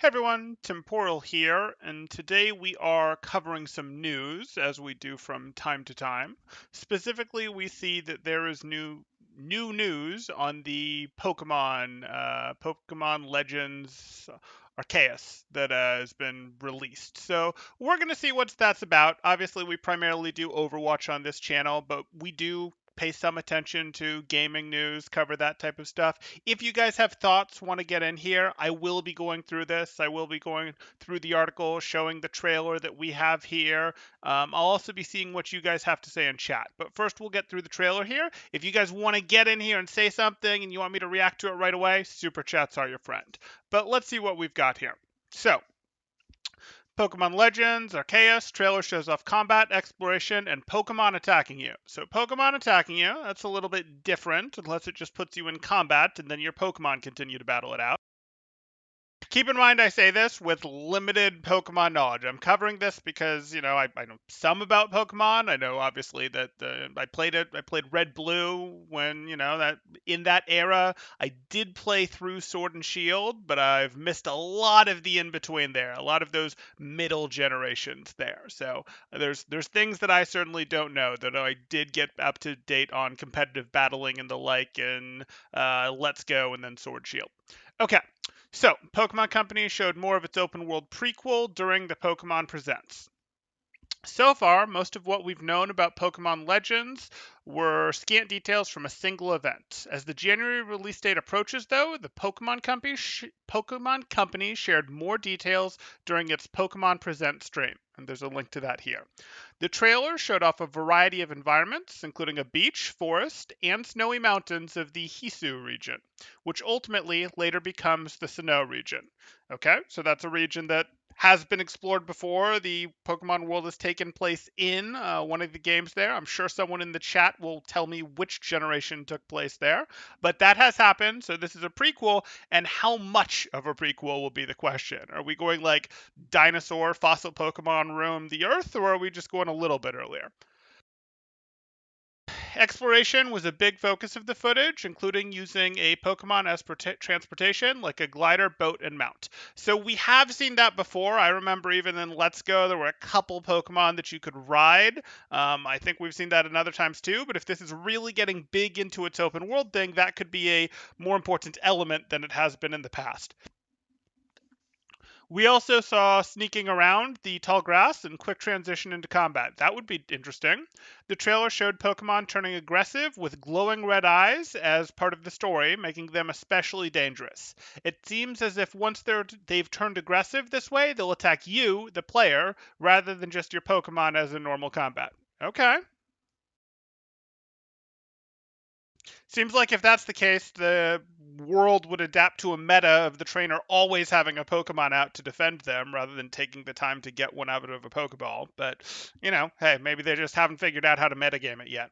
Hey everyone, Temporal here, and today we are covering some news as we do from time to time. Specifically, we see that there is new news on the Pokemon Legends Arceus that has been released. So we're gonna see what that's about. Obviously, we primarily do Overwatch on this channel, but we do pay some attention to gaming news, cover that type of stuff. If you guys have thoughts, want to get in here, I will be going through this. I will be going through the article, showing the trailer that we have here. I'll also be seeing what you guys have to say in chat. But first, we'll get through the trailer here. If you guys want to get in here and say something and you want me to react to it right away, super chats are your friend. But let's see what we've got here. So, Pokemon Legends, Arceus, trailer shows off combat, exploration, and Pokemon attacking you. So Pokemon attacking you, that's a little bit different, unless it just puts you in combat and then your Pokemon continue to battle it out. Keep in mind, I say this with limited Pokemon knowledge. I'm covering this because I know some about Pokemon. I know obviously that I played it. I played Red Blue when that in that era. I did play through Sword and Shield, but I've missed a lot of the in between there. A lot of those middle generations there. So there's things that I certainly don't know that I did get up to date on competitive battling and the like in Let's Go and then Sword Shield. Okay, so, Pokemon Company showed more of its open world prequel during the Pokemon Presents. So far, most of what we've known about Pokemon Legends were scant details from a single event. As the January release date approaches, though, the Pokemon Company shared more details during its Pokemon Present stream, and there's a link to that here. The trailer showed off a variety of environments, including a beach, forest, and snowy mountains of the Hisu region, which ultimately later becomes the Sinnoh region. Okay, so that's a region that has been explored before. The Pokemon world has taken place in one of the games there. I'm sure someone in the chat will tell me which generation took place there, but that has happened. So this is a prequel, and how much of a prequel will be the question. Are we going like dinosaur fossil Pokemon roam the Earth, or are we just going a little bit earlier? Exploration was a big focus of the footage, including using a Pokemon as transportation, like a glider, boat, and mount. So we have seen that before. I remember even in Let's Go, there were a couple Pokemon that you could ride. I think we've seen that in other times too, but if this is really getting big into its open world thing, that could be a more important element than it has been in the past. We also saw sneaking around the tall grass and quick transition into combat. That would be interesting. The trailer showed Pokemon turning aggressive with glowing red eyes as part of the story, making them especially dangerous. It seems as if once they've turned aggressive this way, they'll attack you, the player, rather than just your Pokemon as in normal combat. Okay. Seems like if that's the case, the world would adapt to a meta of the trainer always having a Pokemon out to defend them rather than taking the time to get one out of a Pokeball. But, hey, maybe they just haven't figured out how to metagame it yet.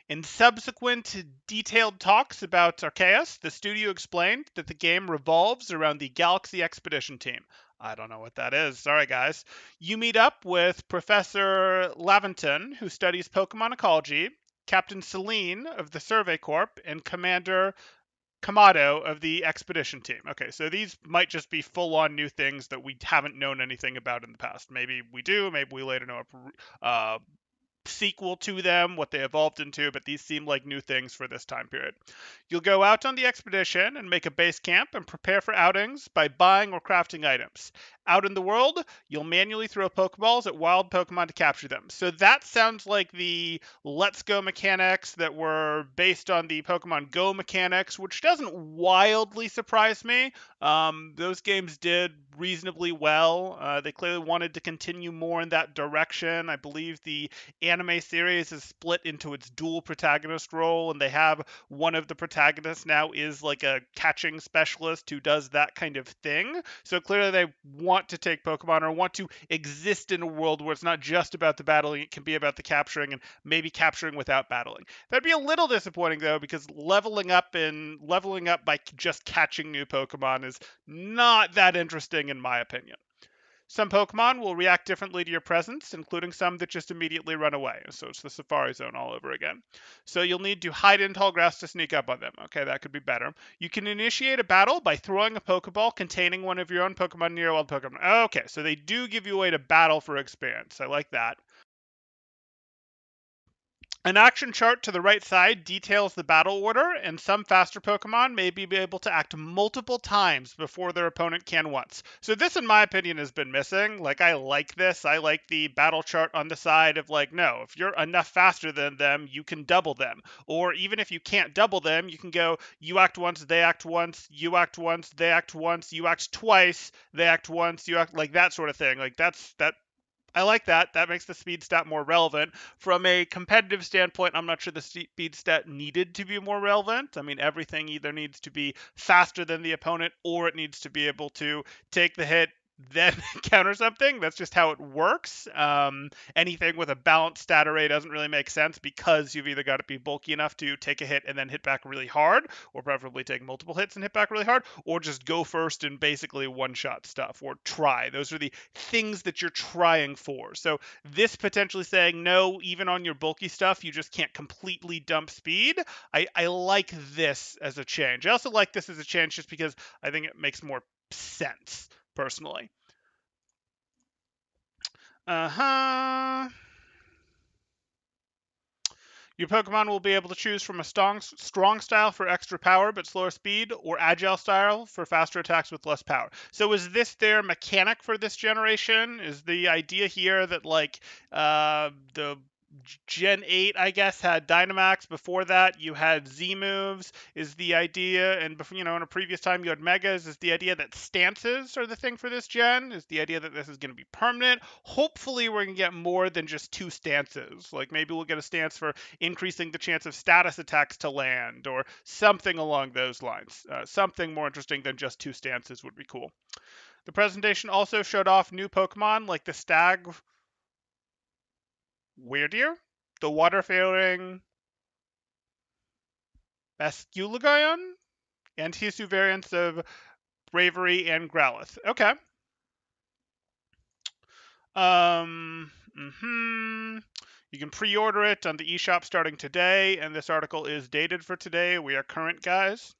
In subsequent detailed talks about Arceus, the studio explained that the game revolves around the Galaxy Expedition team. I don't know what that is. Sorry, guys. You meet up with Professor Laventon, who studies Pokemon ecology, Captain Celine of the Survey Corp, and Commander Kamado of the expedition team. Okay, so these might just be full-on new things that we haven't known anything about in the past. Maybe we do. Maybe we later know a sequel to them, what they evolved into, but these seem like new things for this time period. You'll go out on the expedition and make a base camp and prepare for outings by buying or crafting items. Out in the world, you'll manually throw Pokeballs at wild Pokemon to capture them. So that sounds like the Let's Go mechanics that were based on the Pokemon Go mechanics, which doesn't wildly surprise me. Those games did reasonably well. They clearly wanted to continue more in that direction. I believe the anime series is split into its dual protagonist role, and they have one of the protagonists now is like a catching specialist who does that kind of thing. So clearly they want to take Pokemon or want to exist in a world where it's not just about the battling, it can be about the capturing and maybe capturing without battling. That'd be a little disappointing though, because leveling up by just catching new Pokemon is not that interesting in my opinion. Some Pokemon will react differently to your presence, including some that just immediately run away. So it's the Safari Zone all over again. So you'll need to hide in tall grass to sneak up on them. Okay, that could be better. You can initiate a battle by throwing a Pokeball containing one of your own Pokemon near a wild Pokemon. Okay, so they do give you a way to battle for experience. I like that. An action chart to the right side details the battle order, and some faster Pokemon may be able to act multiple times before their opponent can once. So this, in my opinion, has been missing. Like, I like this. I like the battle chart on the side of, like, no, if you're enough faster than them, you can double them. Or even if you can't double them, you can go, you act once, they act once, you act once, they act once, you act twice, they act once, you act, like, that sort of thing. Like, that I like that. That makes the speed stat more relevant. From a competitive standpoint, I'm not sure the speed stat needed to be more relevant. I mean, everything either needs to be faster than the opponent or it needs to be able to take the hit, then counter something. That's just how it works. Anything with a balanced stat array doesn't really make sense because you've either got to be bulky enough to take a hit and then hit back really hard, or preferably take multiple hits and hit back really hard, or just go first and basically one-shot stuff, or try. Those are the things that you're trying for. So this potentially saying, no, even on your bulky stuff, you just can't completely dump speed. I like this as a change. I also like this as a change just because I think it makes more sense personally. Your Pokemon will be able to choose from a strong style for extra power but slower speed, or agile style for faster attacks with less power. So is this their mechanic for this generation? Is the idea here that, like, the Gen 8, I guess, had Dynamax. Before that, you had Z moves, is the idea. And, before, in a previous time, you had Megas. Is the idea that stances are the thing for this gen? Is the idea that this is going to be permanent? Hopefully, we're going to get more than just 2 stances. Like, maybe we'll get a stance for increasing the chance of status attacks to land, or something along those lines. Something more interesting than just 2 stances would be cool. The presentation also showed off new Pokemon like the Stag Weirdeer, the water-faring Basculegion, and Hisu variants of Bravery and Growlithe. Okay. You can pre-order it on the eShop starting today, and this article is dated for today. We are current, guys.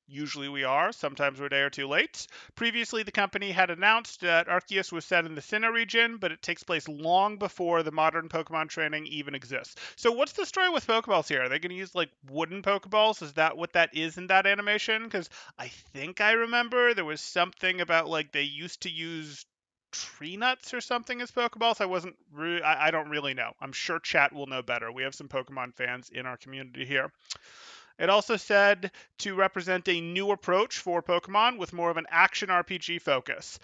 Usually we are. Sometimes we're a day or two late. Previously, the company had announced that Arceus was set in the Sinnoh region, but it takes place long before the modern Pokemon training even exists. So what's the story with Pokeballs here? Are they going to use, like, wooden Pokeballs? Is that what that is in that animation? Because I think I remember there was something about, like, they used to use tree nuts or something as Pokeballs. I don't really know. I'm sure chat will know better. We have some Pokemon fans in our community here. It also said to represent a new approach for Pokemon with more of an action RPG focus.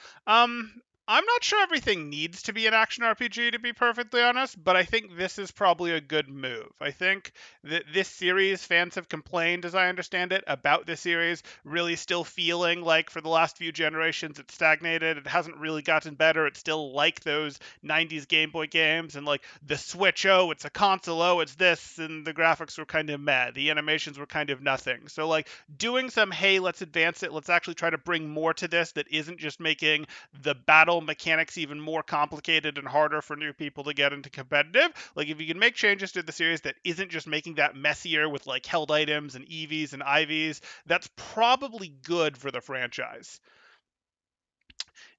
I'm not sure everything needs to be an action RPG, to be perfectly honest, but I think this is probably a good move. I think that this series, fans have complained, as I understand it, about this series really still feeling like for the last few generations it's stagnated. It hasn't really gotten better. It's still like those 90s Game Boy games and like the Switch, oh, it's a console, oh, it's this, and the graphics were kind of meh. The animations were kind of nothing. So like doing some, hey, let's advance it, let's actually try to bring more to this that isn't just making the battle mechanics even more complicated and harder for new people to get into competitive. Like, if you can make changes to the series that isn't just making that messier with like held items and EVs and IVs, that's probably good for the franchise.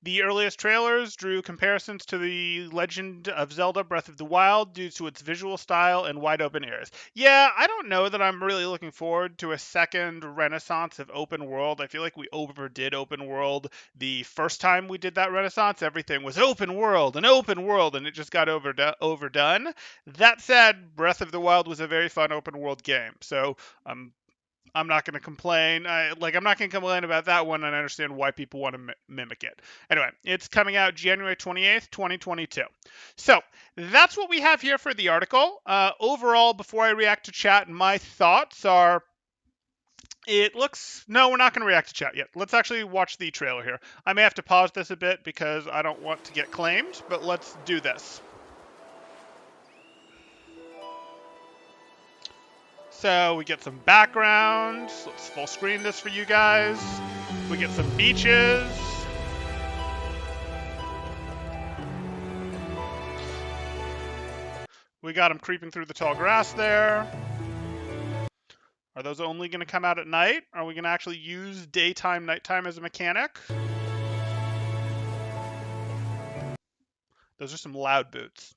The earliest trailers drew comparisons to The Legend of Zelda Breath of the Wild due to its visual style and wide open areas. Yeah, I don't know that I'm really looking forward to a second renaissance of open world. I feel like we overdid open world the first time we did that renaissance. Everything was open world, and it just got overdone. That said, Breath of the Wild was a very fun open world game, so I'm not going to complain. I'm not going to complain about that one, and I understand why people want to mimic it. Anyway, it's coming out January 28th, 2022. So that's what we have here for the article. Overall, before I react to chat, my thoughts are, no, we're not going to react to chat yet. Let's actually watch the trailer here. I may have to pause this a bit because I don't want to get claimed, but let's do this. So we get some background. Let's full screen this for you guys. We get some beaches. we got them creeping through the tall grass there. Are those only going to come out at night? Are we going to actually use daytime, nighttime as a mechanic? Those are some loud boots.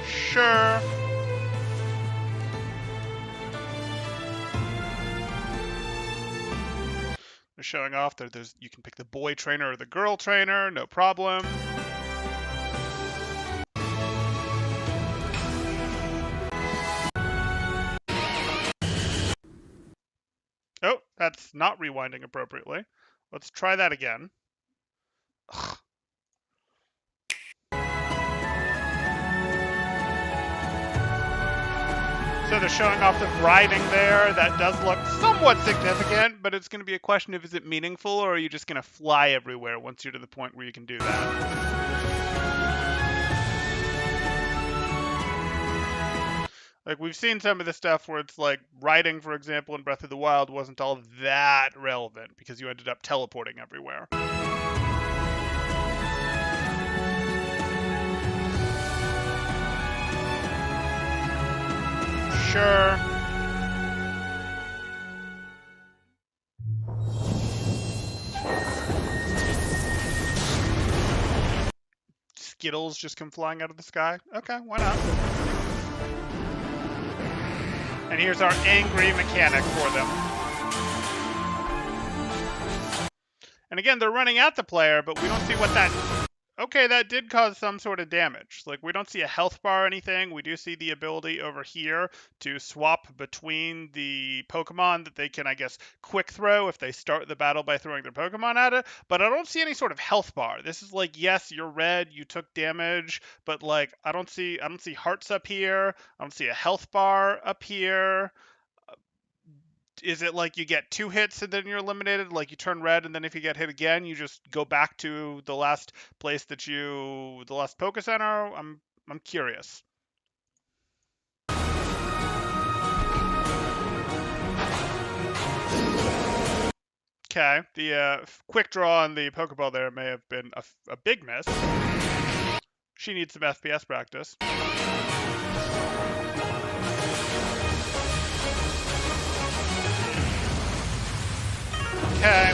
Sure. They're showing off that you can pick the boy trainer or the girl trainer, no problem. Oh, that's not rewinding appropriately. Let's try that again. Ugh. So they're showing off the riding there. That does look somewhat significant, but it's going to be a question of, is it meaningful, or are you just going to fly everywhere once you're to the point where you can do that? Like, we've seen some of the stuff where it's like riding, for example, in Breath of the Wild wasn't all that relevant because you ended up teleporting everywhere. Sure. Skittles just come flying out of the sky? Okay, why not? And here's our angry mechanic for them. And again, they're running at the player, but we don't see what that... Okay, that did cause some sort of damage. Like, we don't see a health bar or anything. We do see the ability over here to swap between the Pokemon that they can, I guess, quick throw if they start the battle by throwing their Pokemon at it. But I don't see any sort of health bar. This is like, yes, you're red, you took damage, but like, I don't see hearts up here. I don't see a health bar up here. Is it like you get 2 hits and then you're eliminated? Like you turn red and then if you get hit again, you just go back to the last place the last Poke Center? I'm curious. Okay, the quick draw on the Pokeball there may have been a big miss. She needs some FPS practice. Okay.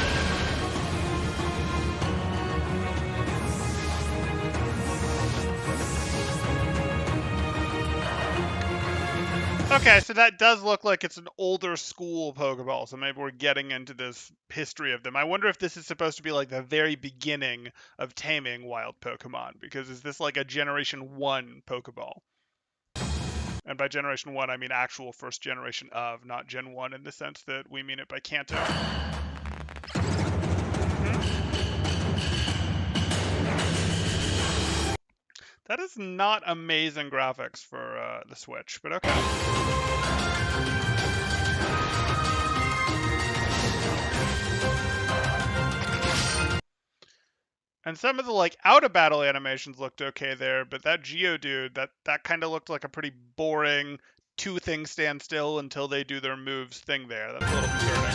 Okay, so that does look like it's an older school Pokeball, so maybe we're getting into this history of them. I wonder if this is supposed to be like the very beginning of taming wild Pokemon, because is this like a Generation 1 Pokeball? And by Generation 1, I mean actual first generation of, not Gen 1 in the sense that we mean it by Kanto. That is not amazing graphics for the Switch, but okay. And some of the like out of battle animations looked okay there, but that Geodude, that kind of looked like a pretty boring 2 things stand still until they do their moves thing there. That's a little concerning.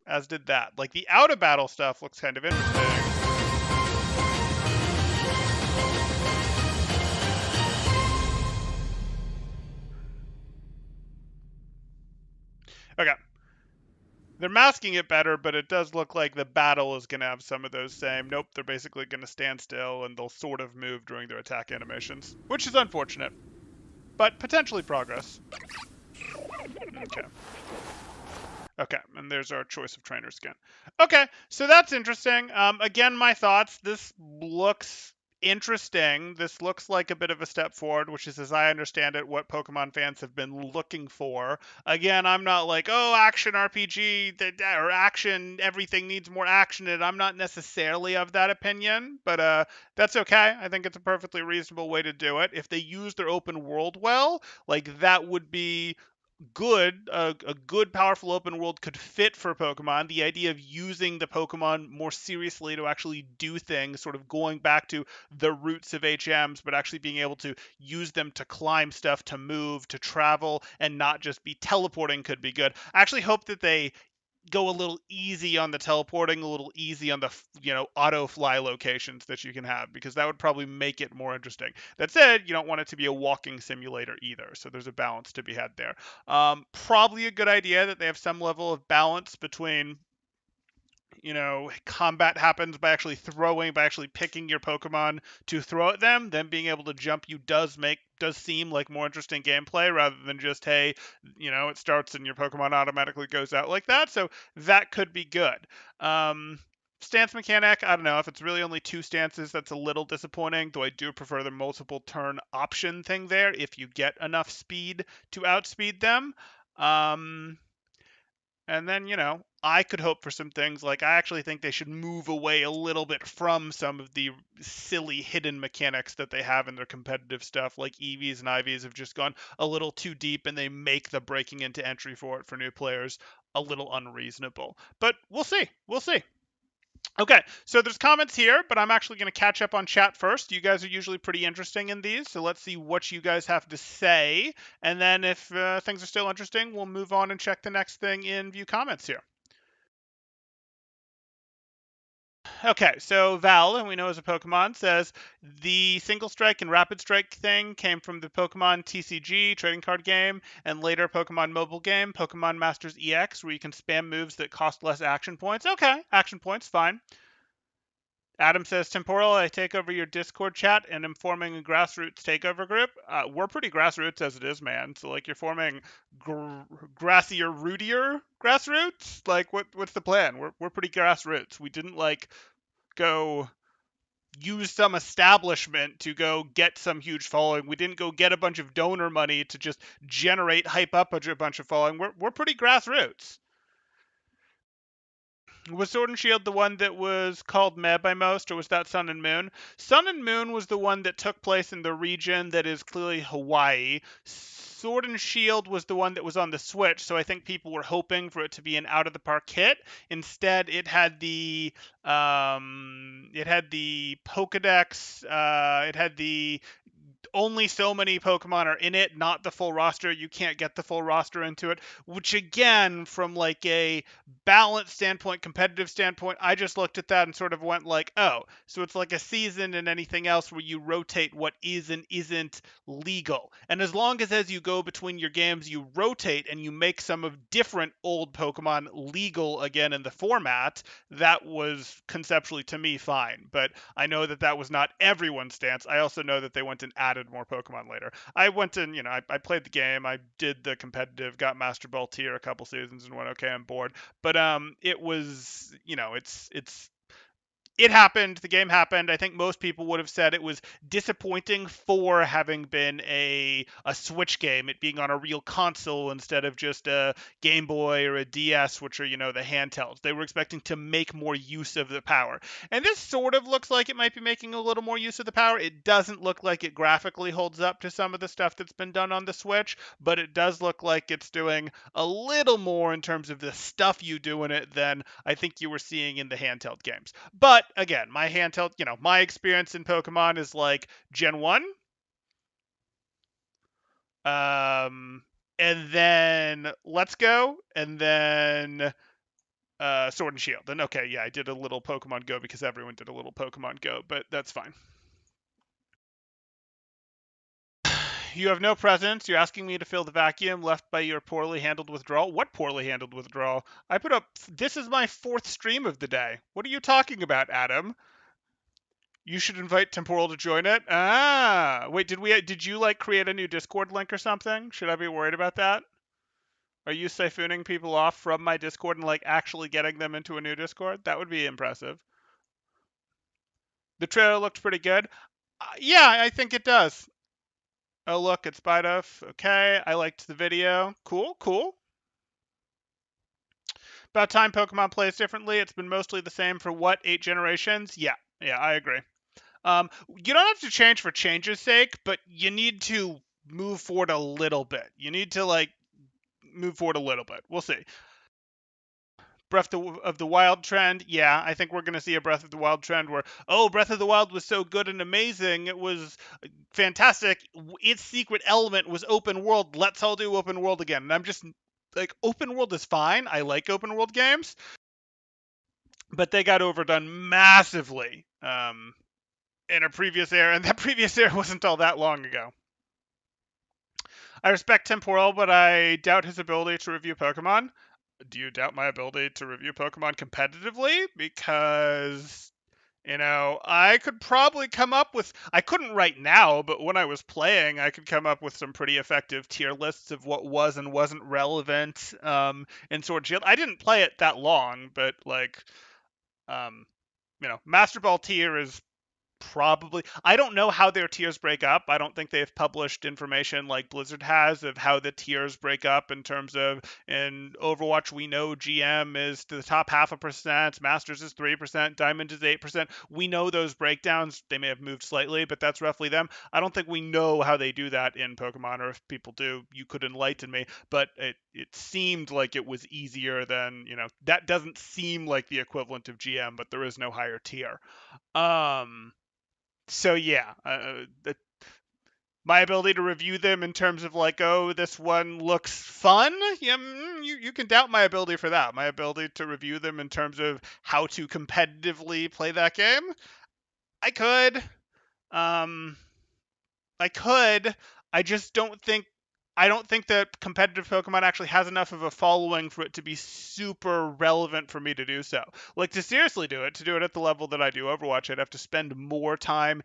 As did that. Like the out of battle stuff looks kind of interesting. Okay. They're masking it better, but it does look like the battle is going to have some of those same. Nope, they're basically going to stand still and they'll sort of move during their attack animations, which is unfortunate, but potentially progress. Okay. Okay, and there's our choice of trainers again. Okay, so that's interesting. Again, my thoughts. This looks interesting. This looks like a bit of a step forward, which is, as I understand it, what Pokemon fans have been looking for. Again, I'm not like, oh, action RPG or action, everything needs more action in it. I'm not necessarily of that opinion, but that's okay. I think it's a perfectly reasonable way to do it. If they use their open world well, like that would be a good powerful open world could fit for Pokemon. The idea of using the Pokemon more seriously to actually do things, sort of going back to the roots of HMs, but actually being able to use them to climb stuff, to move, to travel, and not just be teleporting could be good. I actually hope that they go a little easy on the teleporting, a little easy on the auto fly locations that you can have, because that would probably make it more interesting. That said, you don't want it to be a walking simulator either, so there's a balance to be had there. Probably a good idea that they have some level of balance between combat happens by actually picking your Pokemon to throw at them. Then being able to jump you does seem like more interesting gameplay rather than just, hey, it starts and your Pokemon automatically goes out like that. So that could be good. Um, Stance mechanic, I don't know. If it's really only two stances, that's a little disappointing, though I do prefer the multiple turn option thing there if you get enough speed to outspeed them. Um, and then, I could hope for some things like I actually think they should move away a little bit from some of the silly hidden mechanics that they have in their competitive stuff. Like EVs and IVs have just gone a little too deep and they make the breaking into entry for it for new players a little unreasonable. But we'll see. We'll see. Okay, so there's comments here, but I'm actually going to catch up on chat first. You guys are usually pretty interesting in these, so let's see what you guys have to say. And then if things are still interesting, we'll move on and check the next thing in view comments here. Okay, so Val, and we know as a Pokemon, says the single strike and rapid strike thing came from the Pokemon TCG trading card game and later Pokemon mobile game, Pokemon Masters EX, where you can spam moves that cost less action points. Okay, action points, fine. Adam says, Temporal, I take over your Discord chat and am forming a grassroots takeover group. We're pretty grassroots as it is, man. So, like, you're forming grassier, rootier grassroots? Like, what's the plan? We're pretty grassroots. We didn't, like, go use some establishment to go get some huge following. We didn't go get a bunch of donor money to just hype up a bunch of following. We're pretty grassroots. Was Sword and Shield the one that was called Meh by most, or was that Sun and Moon? Sun and Moon was the one that took place in the region that is clearly Hawaii. Sword and Shield was the one that was on the Switch, so I think people were hoping for it to be an out of the park hit. Instead, it had the Pokedex, it had the only so many Pokemon are in it, not the full roster. You can't get the full roster into it, which again, from like a balance standpoint, competitive standpoint, I just looked at that and sort of went like, oh, so it's like a season and anything else where you rotate what is and isn't legal. And as you go between your games, you rotate and you make some of different old Pokemon legal again in the format, that was conceptually to me fine. But I know that that was not everyone's stance. I also know that they went and added more Pokemon later. I went and, I played the game. I did the competitive, got Master Ball tier a couple seasons and went, okay, I'm bored. But it was, it happened. The game happened. I think most people would have said it was disappointing for having been a Switch game, it being on a real console instead of just a Game Boy or a DS, which are, the handhelds. They were expecting to make more use of the power. And this sort of looks like it might be making a little more use of the power. It doesn't look like it graphically holds up to some of the stuff that's been done on the Switch, but it does look like it's doing a little more in terms of the stuff you do in it than I think you were seeing in the handheld games. But again, my handheld, my experience in Pokemon is like Gen 1, and then Let's Go, and then Sword and Shield. And okay, yeah, I did a little Pokemon Go because everyone did a little Pokemon Go, but that's fine. You have no presence. You're asking me to fill the vacuum left by your poorly handled withdrawal. What poorly handled withdrawal? I put up. This is my fourth stream of the day. What are you talking about, Adam? You should invite Temporal to join it. Ah, wait, did you like create a new Discord link or something? Should I be worried about that? Are you siphoning people off from my Discord and like actually getting them into a new Discord? That would be impressive. The trailer looked pretty good. Yeah, I think it does. Oh, look, it's Bidoof. Okay, I liked the video. Cool, cool. About time Pokemon plays differently. It's been mostly the same for what, 8 generations? Yeah, I agree. You don't have to change for change's sake, but you need to move forward a little bit. You need to like move forward a little bit. We'll see. Breath of the Wild trend, yeah, I think we're going to see a Breath of the Wild trend where, oh, Breath of the Wild was so good and amazing, it was fantastic. Its secret element was open world. Let's all do open world again. And I'm just like, open world is fine. I like open world games, but they got overdone massively in a previous era, and that previous era wasn't all that long ago. I respect Temporal, but I doubt his ability to review Pokemon. Do you doubt my ability to review Pokemon competitively? Because, I could probably come up with, I couldn't right now, but when I was playing, I could come up with some pretty effective tier lists of what was and wasn't relevant in Sword and Shield. I didn't play it that long, but um, Master Ball tier is probably, I don't know how their tiers break up. I don't think they've published information like Blizzard has of how the tiers break up in terms of, in Overwatch we know GM is to the top 0.5%, Masters is 3%, Diamond is 8%. We know those breakdowns. They may have moved slightly, but that's roughly them. I don't think we know how they do that in Pokemon, or if people do, you could enlighten me. But it seemed like it was easier than, that doesn't seem like the equivalent of GM, but there is no higher tier. So yeah, my ability to review them in terms of like, oh, this one looks fun. Yeah, you can doubt my ability for that. My ability to review them in terms of how to competitively play that game, I could. Um, I could. I just don't think. I don't think that competitive Pokemon actually has enough of a following for it to be super relevant for me to do so. Like, to seriously do it, to do it at the level that I do Overwatch, I'd have to spend more time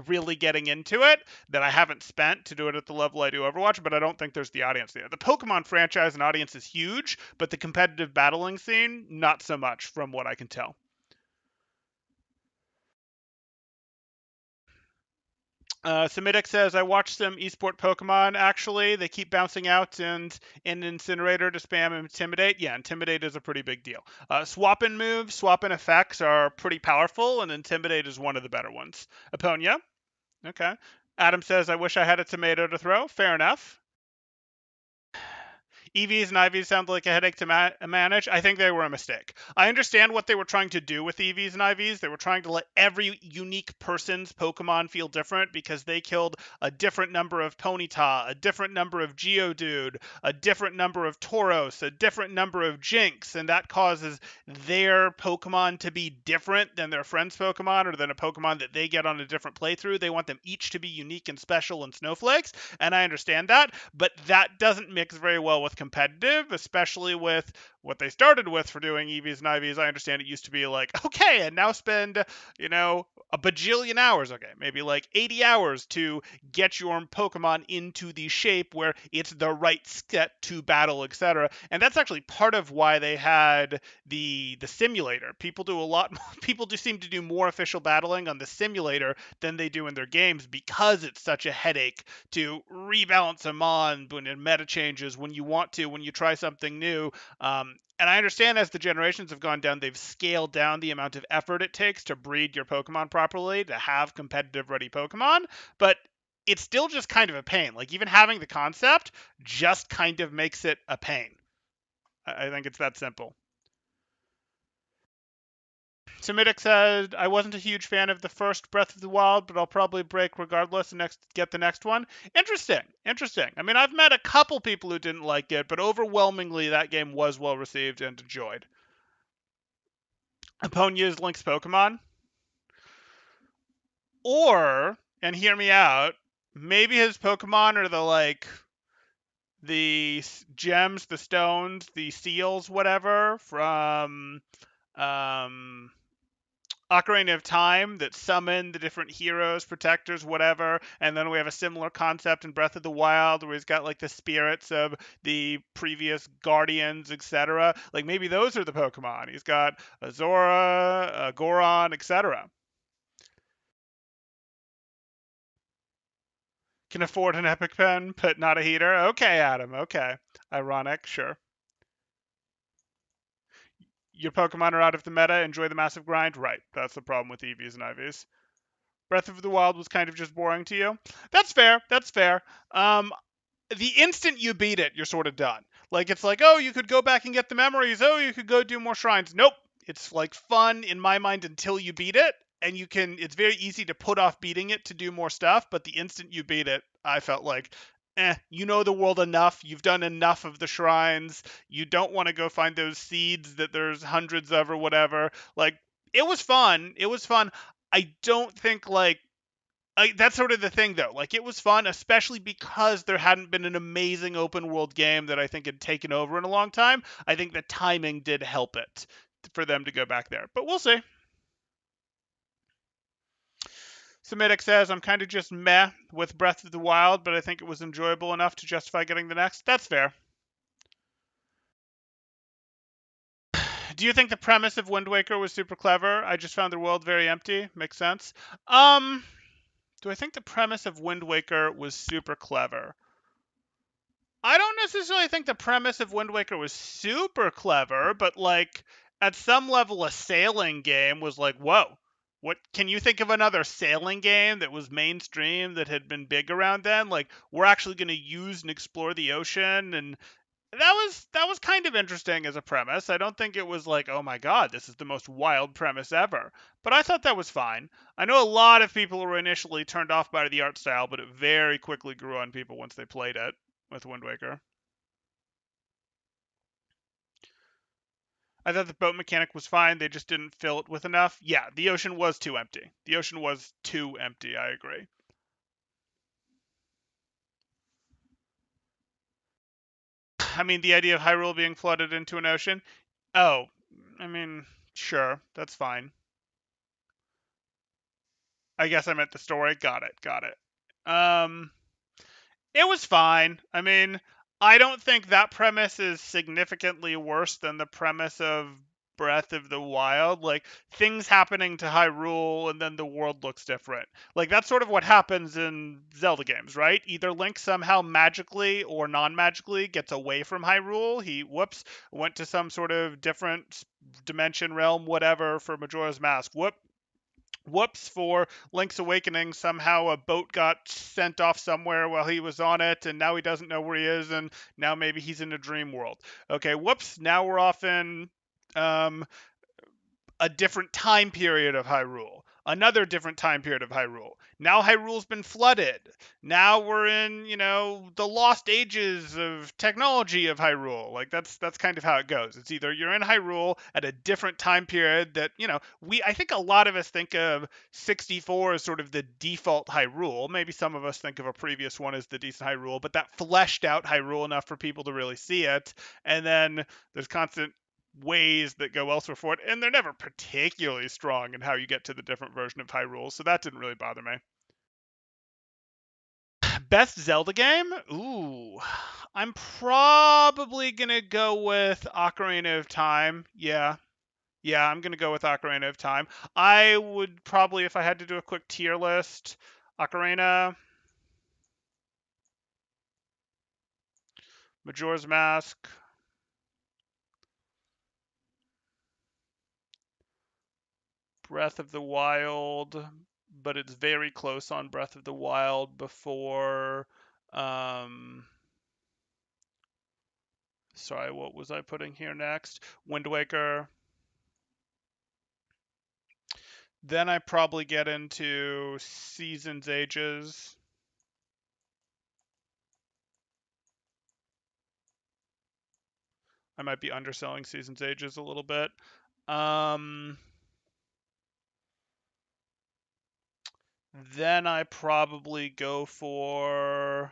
really getting into it that I haven't spent to do it at the level I do Overwatch, but I don't think there's the audience there. The Pokemon franchise and audience is huge, but the competitive battling scene, not so much from what I can tell. Semitic says, I watched some esport Pokemon, actually. They keep bouncing out and in Incinerator to spam and Intimidate. Yeah, Intimidate is a pretty big deal. Swap-in moves, swap-in effects are pretty powerful, and Intimidate is one of the better ones. Aponia, okay. Adam says, I wish I had a tomato to throw. Fair enough. EVs and IVs sound like a headache to manage. I think they were a mistake. I understand what they were trying to do with EVs and IVs. They were trying to let every unique person's Pokemon feel different because they killed a different number of Ponyta, a different number of Geodude, a different number of Tauros, a different number of Jinx, and that causes their Pokemon to be different than their friend's Pokemon or than a Pokemon that they get on a different playthrough. They want them each to be unique and special and snowflakes, and I understand that, but that doesn't mix very well with competitive, especially with what they started with for doing EVs and IVs. I understand it used to be like, okay, and now spend, a bajillion hours, okay, maybe like 80 hours to get your Pokemon into the shape where it's the right set to battle, etc. And that's actually part of why they had the simulator. People do a lot people do seem to do more official battling on the simulator than they do in their games because it's such a headache to rebalance them on when meta changes, when you want to, when you try something new. And I understand as the generations have gone down, they've scaled down the amount of effort it takes to breed your Pokemon properly, to have competitive ready Pokemon, but it's still just kind of a pain. Like, even having the concept just kind of makes it a pain. I think it's that simple. Semitic said, I wasn't a huge fan of the first Breath of the Wild, but I'll probably break regardless and get the next one. Interesting. Interesting. I mean, I've met a couple people who didn't like it, but overwhelmingly that game was well received and enjoyed. Eponia's Link's Pokemon. Or, and hear me out, maybe his Pokemon are the gems, the stones, the seals, whatever, from Ocarina of Time that summon the different heroes, protectors, whatever, and then we have a similar concept in Breath of the Wild where he's got like the spirits of the previous guardians, etc. Like, maybe those are the Pokemon. He's got Azora, Goron, etc. Can afford an epic pen, but not a heater. Okay, Adam. Okay, ironic, sure. Your Pokemon are out of the meta. Enjoy the massive grind. Right. That's the problem with EVs and IVs. Breath of the Wild was kind of just boring to you. That's fair. That's fair. The instant you beat it, you're sort of done. Like it's like, oh, you could go back and get the memories. Oh, you could go do more shrines. Nope. It's like fun in my mind until you beat it, and you can. It's very easy to put off beating it to do more stuff. But the instant you beat it, I felt like, you know the world enough. You've done enough of the shrines. You don't want to go find those seeds that there's hundreds of or whatever. Like it was fun. It was fun. I don't think like that's sort of the thing though. Like it was fun, especially because there hadn't been an amazing open world game that I think had taken over in a long time. I think the timing did help it for them to go back there. But we'll see. Semitic says, I'm kind of just meh with Breath of the Wild, but I think it was enjoyable enough to justify getting the next. That's fair. Do you think the premise of Wind Waker was super clever? I just found the world very empty. Makes sense. Um, do I think the premise of Wind Waker was super clever? I don't necessarily think the premise of Wind Waker was super clever, but like at some level, a sailing game was like, whoa. What can you think of another sailing game that was mainstream that had been big around then? Like we're actually going to use and explore the ocean, and that was kind of interesting as a premise. I don't think it was like, oh my god, this is the most wild premise ever. But I thought that was fine. I know a lot of people were initially turned off by the art style, but it very quickly grew on people once they played it with Wind Waker. I thought the boat mechanic was fine. They just didn't fill it with enough. Yeah, the ocean was too empty. The ocean was too empty. I agree. I mean, the idea of Hyrule being flooded into an ocean. Oh, I mean, sure, that's fine. I guess I meant the story. Got it. Got it. Um, It was fine. I mean, I don't think that premise is significantly worse than the premise of Breath of the Wild. Like, things happening to Hyrule and then the world looks different. Like, that's sort of what happens in Zelda games, right? Either Link somehow magically or non magically gets away from Hyrule. He, whoops, went to some sort of different dimension, realm, whatever for Majora's Mask. Whoops, for Link's Awakening, somehow a boat got sent off somewhere while he was on it, and now he doesn't know where he is, and now maybe he's in a dream world. Okay, whoops, now we're off in um, a different time period of Hyrule. Another different time period of Hyrule. Now Hyrule's been flooded. Now we're in, the lost ages of technology of Hyrule. Like that's kind of how it goes. It's either you're in Hyrule at a different time period that, I think a lot of us think of 64 as sort of the default Hyrule. Maybe some of us think of a previous one as the decent Hyrule, but that fleshed out Hyrule enough for people to really see it. And then there's constant ways that go elsewhere for it, and they're never particularly strong in how you get to the different version of Hyrule, so that didn't really bother me. Best Zelda game? Ooh. I'm probably gonna go with Ocarina of Time. Yeah. Yeah, I'm gonna go with Ocarina of Time. I would probably, if I had to do a quick tier list, Ocarina, Majora's Mask, Breath of the Wild, but it's very close on Breath of the Wild before. Um, Sorry, what was I putting here next? Wind Waker. Then I probably get into Seasons Ages. I might be underselling Seasons Ages a little bit. Um, then I probably go for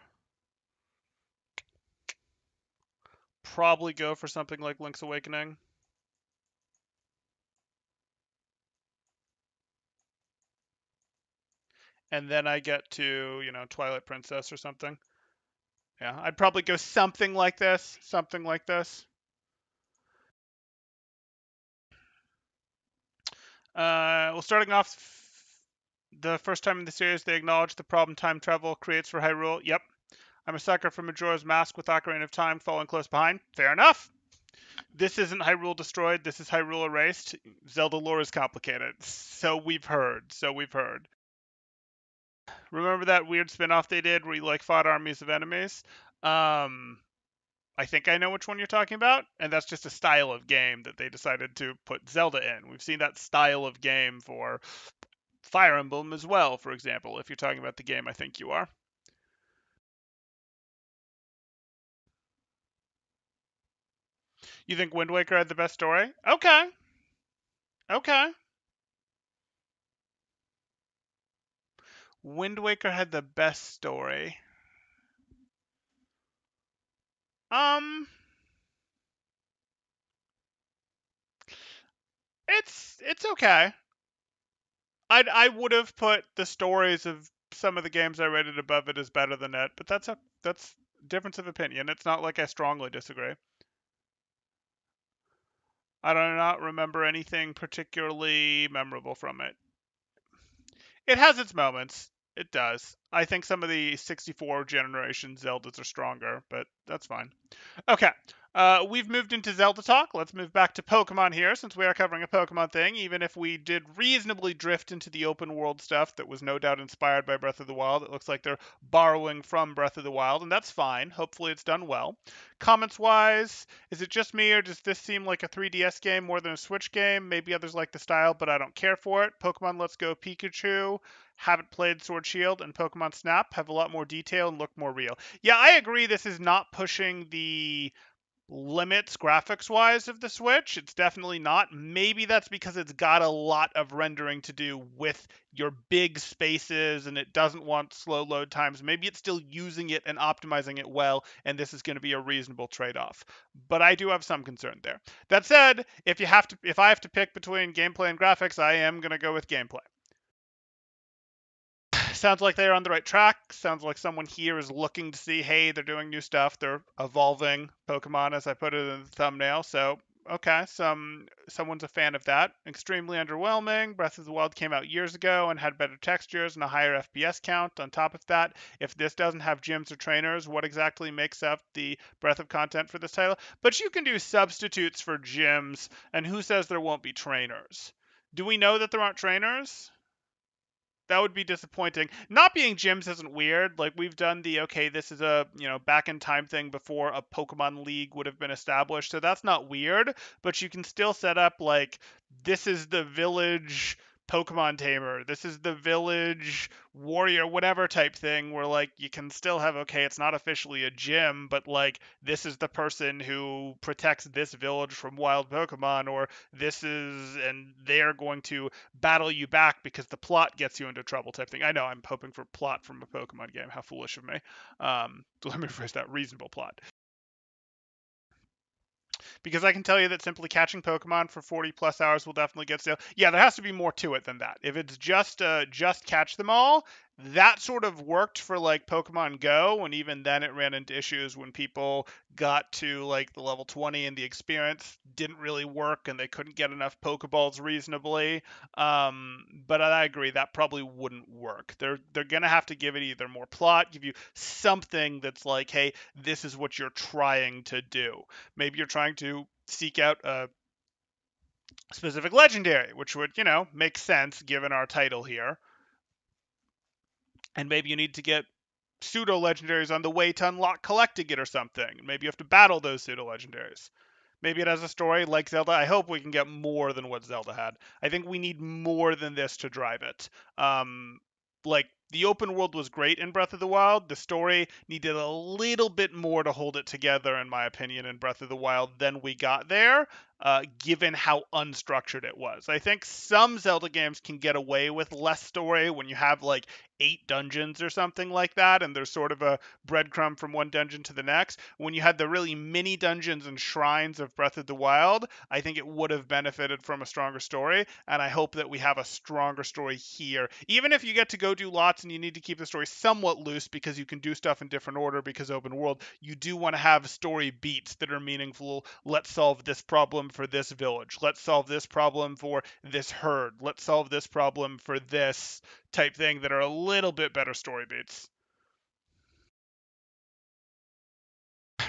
something like Link's Awakening. And then I get to, Twilight Princess or something. Yeah, I'd probably go something like this. Something like this. Well, starting off, the first time in the series they acknowledge the problem time travel creates for Hyrule. Yep. I'm a sucker for Majora's Mask with Ocarina of Time following close behind. Fair enough. This isn't Hyrule destroyed. This is Hyrule erased. Zelda lore is complicated. So we've heard. Remember that weird spin-off they did where you like fought armies of enemies? Um, I think I know which one you're talking about, and that's just a style of game that they decided to put Zelda in. We've seen that style of game for Fire Emblem as well, for example, if you're talking about the game I think you are. You think Wind Waker had the best story? Okay. Okay. Wind Waker had the best story. Um, it's okay. I would have put the stories of some of the games I rated above it as better than it, but that's difference of opinion. It's not like I strongly disagree. I do not remember anything particularly memorable from it. It has its moments. It does. I think some of the 64 generation Zeldas are stronger, but that's fine. Okay. We've moved into Zelda talk. Let's move back to Pokemon here, since we are covering a Pokemon thing, even if we did reasonably drift into the open world stuff that was no doubt inspired by Breath of the Wild. It looks like they're borrowing from Breath of the Wild, and that's fine. Hopefully it's done well. Comments wise, is it just me, or does this seem like a 3DS game more than a Switch game? Maybe others like the style, but I don't care for it. Pokemon Let's Go Pikachu. Haven't played Sword Shield, and Pokemon Snap have a lot more detail and look more real. Yeah, I agree. This is not pushing the limits graphics wise of the Switch. It's definitely not. Maybe that's because it's got a lot of rendering to do with your big spaces and it doesn't want slow load times. Maybe it's still using it and optimizing it well, and this is going to be a reasonable trade off. But I do have some concern there. That said, if I have to pick between gameplay and graphics, I am going to go with gameplay. Sounds like they're on the right track. Sounds like someone here is looking to see, hey, they're doing new stuff. They're evolving Pokemon, as I put it in the thumbnail. So, okay, someone's a fan of that. Extremely underwhelming. Breath of the Wild came out years ago and had better textures and a higher FPS count. On top of that, if this doesn't have gyms or trainers, what exactly makes up the breadth of content for this title? But you can do substitutes for gyms, and who says there won't be trainers? Do we know that there aren't trainers? That would be disappointing. Not being gyms isn't weird. Like we've done the okay, this is a back in time thing before a Pokemon League would have been established, so that's not weird. But you can still set up like this is the village Pokemon tamer, this is the village warrior, whatever type thing, where like you can still have okay, it's not officially a gym, but like this is the person who protects this village from wild Pokemon, or this is and they're going to battle you back because the plot gets you into trouble type thing. I know I'm hoping for plot from a Pokemon game. How foolish of me. Let me phrase that, reasonable plot. Because I can tell you that simply catching Pokemon for 40 plus hours will definitely get stale. Yeah, there has to be more to it than that. If it's just catch them all, that sort of worked for like Pokemon Go, and even then it ran into issues when people got to like the level 20 and the experience didn't really work and they couldn't get enough Pokeballs reasonably. But I agree that probably wouldn't work. They're gonna have to give it either more plot, give you something that's like, hey, this is what you're trying to do. Maybe you're trying to seek out a specific legendary, which would, make sense given our title here. And maybe you need to get pseudo legendaries on the way to unlock collecting it or something. Maybe you have to battle those pseudo legendaries. Maybe it has a story like Zelda. I hope we can get more than what Zelda had. I think we need more than this to drive it. Like the open world was great in Breath of the Wild. The story needed a little bit more to hold it together, in my opinion, in Breath of the Wild than we got there, given how unstructured it was. I think some Zelda games can get away with less story when you have like 8 dungeons or something like that, and there's sort of a breadcrumb from one dungeon to the next. When you had the really mini dungeons and shrines of Breath of the Wild, I think it would have benefited from a stronger story, and I hope that we have a stronger story here. Even if you get to go do lots and you need to keep the story somewhat loose because you can do stuff in different order because open world, you do want to have story beats that are meaningful. Let's solve this problem for this village. Let's solve this problem for this herd. Let's solve this problem for this type thing that are a little bit better story beats.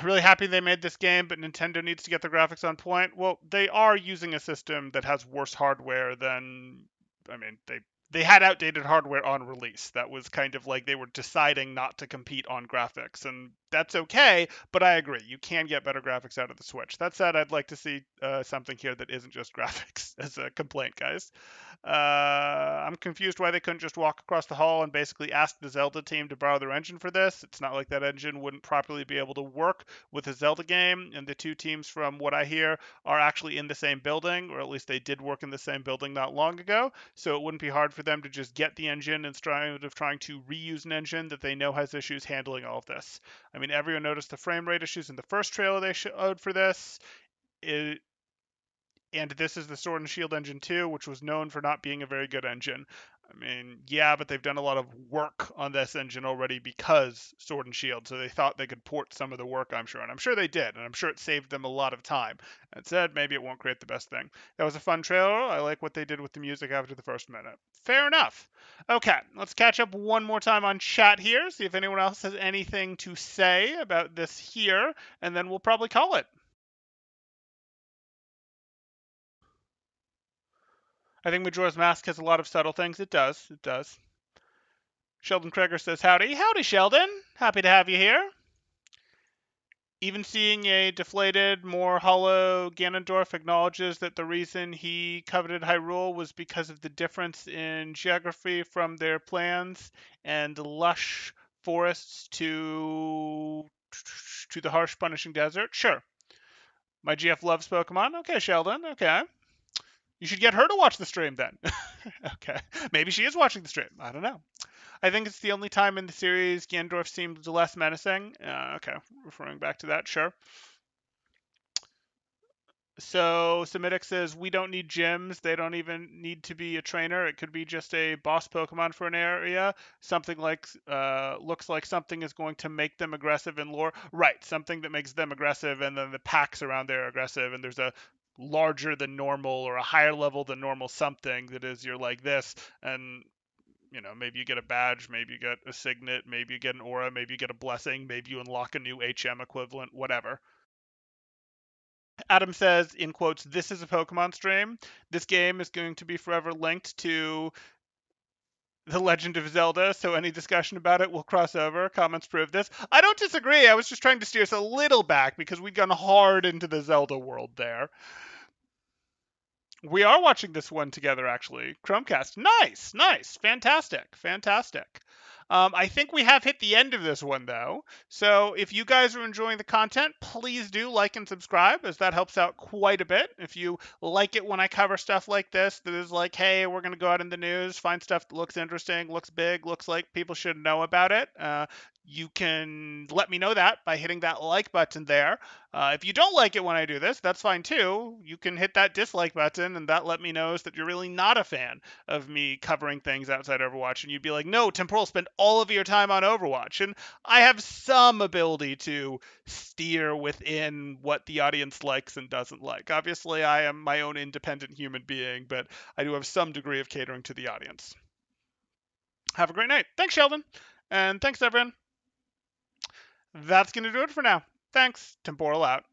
Really happy they made this game, but Nintendo needs to get the graphics on point. Well, they are using a system that has worse hardware than, I mean, they had outdated hardware on release. That was kind of like they were deciding not to compete on graphics, and that's okay. But I agree, you can get better graphics out of the Switch. That said, I'd like to see something here that isn't just graphics as a complaint, guys. I'm confused why they couldn't just walk across the hall and basically ask the Zelda team to borrow their engine for this. It's not like that engine wouldn't properly be able to work with a Zelda game, and the two teams, from what I hear, are actually in the same building, or at least they did work in the same building not long ago. So it wouldn't be hard for them to just get the engine instead of trying to reuse an engine that they know has issues handling all of this. I mean, everyone noticed the frame rate issues in the first trailer they showed for this. It, and this is the Sword and Shield engine too, which was known for not being a very good engine. I mean, yeah, but they've done a lot of work on this engine already because Sword and Shield, so they thought they could port some of the work, I'm sure, and I'm sure they did, and I'm sure it saved them a lot of time. That said, maybe it won't create the best thing. That was a fun trailer. I like what they did with the music after the first minute. Fair enough. Okay, let's catch up one more time on chat here, see if anyone else has anything to say about this here, and then we'll probably call it. I think Majora's Mask has a lot of subtle things. It does. It does. Sheldon Kreger says, howdy. Howdy, Sheldon. Happy to have you here. Even seeing a deflated, more hollow Ganondorf acknowledges that the reason he coveted Hyrule was because of the difference in geography from their plans and lush forests to the harsh, punishing desert. Sure. My GF loves Pokemon. Okay, Sheldon. Okay. You should get her to watch the stream then. Okay. Maybe she is watching the stream. I don't know. I think it's the only time in the series Ganondorf seemed less menacing. Okay, referring back to that, sure. So Semitic says we don't need gyms. They don't even need to be a trainer. It could be just a boss Pokemon for an area. Something like looks like something is going to make them aggressive in lore. Right, something that makes them aggressive, and then the packs around there are aggressive, and there's a larger than normal or a higher level than normal something that is you're like this, and maybe you get a badge, maybe you get a signet, maybe you get an aura, maybe you get a blessing, maybe you unlock a new HM equivalent, whatever. Adam says, in quotes, this is a Pokemon stream. This game is going to be forever linked to The Legend of Zelda, so any discussion about it will cross over. Comments prove this. I don't disagree. I was just trying to steer us a little back because we'd gone hard into the Zelda world there. We are watching this one together, actually. Chromecast. Nice, nice. Fantastic, fantastic. I think we have hit the end of this one, though. So if you guys are enjoying the content, please do like and subscribe, as that helps out quite a bit. If you like it when I cover stuff like this, that is like, hey, we're going to go out in the news, find stuff that looks interesting, looks big, looks like people should know about it. You can let me know that by hitting that like button there. If you don't like it when I do this, that's fine too. You can hit that dislike button, and that let me know that you're really not a fan of me covering things outside Overwatch. And you'd be like, no, Temporal, spend all of your time on Overwatch. And I have some ability to steer within what the audience likes and doesn't like. Obviously, I am my own independent human being, but I do have some degree of catering to the audience. Have a great night. Thanks, Sheldon. And thanks, everyone. That's going to do it for now. Thanks. Temporal out.